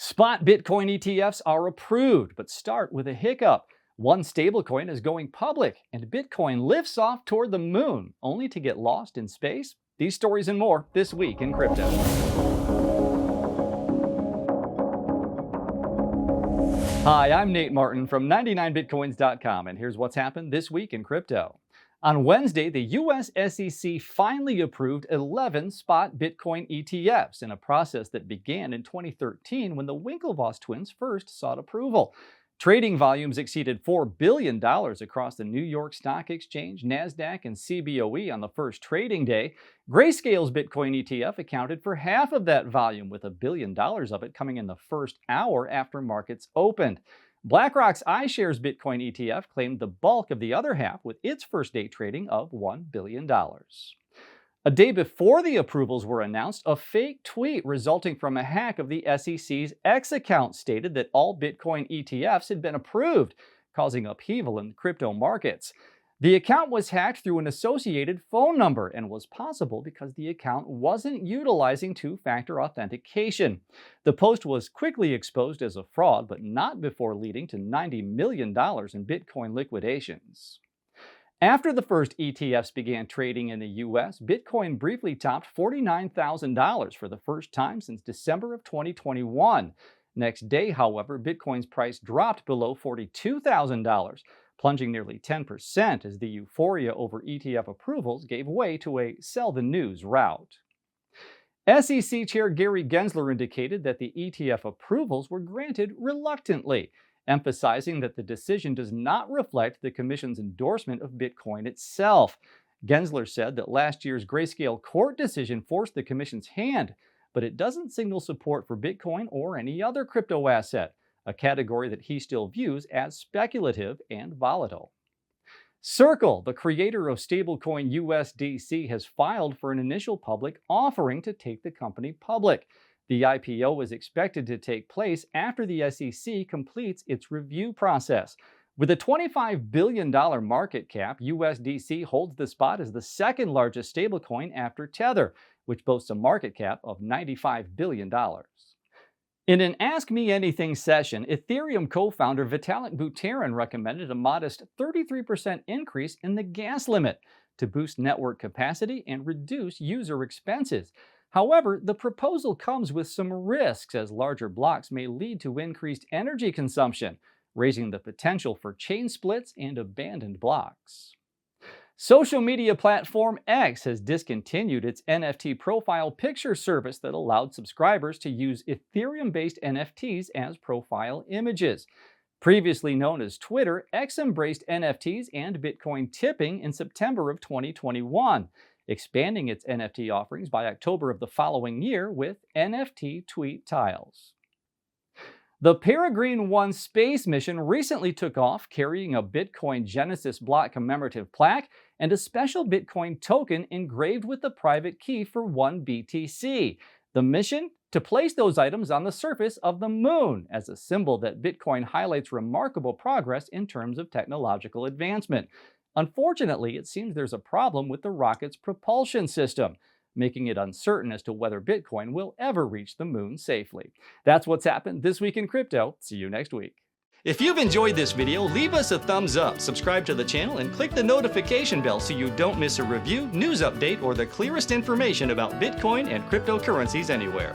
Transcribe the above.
Spot Bitcoin ETFs are approved, but start with a hiccup. One stablecoin is going public, and Bitcoin lifts off toward the moon, only to get lost in space. These stories and more this week in crypto. Hi, I'm Nate Martin from 99bitcoins.com, and here's what's happened this week in crypto. On Wednesday, the USDC finally approved 11 spot Bitcoin ETFs in a process that began in 2013 when the Winklevoss twins first sought approval. Trading volumes exceeded $4 billion across the New York Stock Exchange, NASDAQ, and CBOE on the first trading day. Grayscale's Bitcoin ETF accounted for half of that volume, with $1 billion of it coming in the first hour after markets opened. BlackRock's iShares Bitcoin ETF claimed the bulk of the other half with its first day trading of $1 billion. A day before the approvals were announced, a fake tweet resulting from a hack of the SEC's X account stated that all Bitcoin ETFs had been approved, causing upheaval in crypto markets. The account was hacked through an associated phone number and was possible because the account wasn't utilizing two-factor authentication. The post was quickly exposed as a fraud, but not before leading to $90 million in Bitcoin liquidations. After the first ETFs began trading in the US, Bitcoin briefly topped $49,000 for the first time since December of 2021. Next day, however, Bitcoin's price dropped below $42,000. Plunging nearly 10% as the euphoria over ETF approvals gave way to a sell the news rout. SEC Chair Gary Gensler indicated that the ETF approvals were granted reluctantly, emphasizing that the decision does not reflect the Commission's endorsement of Bitcoin itself. Gensler said that last year's Grayscale court decision forced the Commission's hand, but it doesn't signal support for Bitcoin or any other crypto asset, a category that he still views as speculative and volatile. Circle, the creator of stablecoin USDC, has filed for an initial public offering to take the company public. The IPO is expected to take place after the SEC completes its review process. With a $25 billion market cap, USDC holds the spot as the second largest stablecoin after Tether, which boasts a market cap of $95 billion. In an Ask Me Anything session, Ethereum co-founder Vitalik Buterin recommended a modest 33% increase in the gas limit to boost network capacity and reduce user expenses. However, the proposal comes with some risks, as larger blocks may lead to increased energy consumption, raising the potential for chain splits and abandoned blocks. Social media platform X has discontinued its NFT profile picture service that allowed subscribers to use Ethereum-based NFTs as profile images. Previously known as Twitter, X embraced NFTs and Bitcoin tipping in September of 2021, expanding its NFT offerings by October of the following year with NFT tweet tiles. The Peregrine 1 space mission recently took off, carrying a Bitcoin Genesis block commemorative plaque and a special Bitcoin token engraved with the private key for 1 BTC. The mission? To place those items on the surface of the moon as a symbol that Bitcoin highlights remarkable progress in terms of technological advancement. Unfortunately, it seems there's a problem with the rocket's propulsion system, making it uncertain as to whether Bitcoin will ever reach the moon safely. That's what's happened this week in crypto. See you next week. If you've enjoyed this video, leave us a thumbs up, subscribe to the channel, and click the notification bell so you don't miss a review, news update, or the clearest information about Bitcoin and cryptocurrencies anywhere.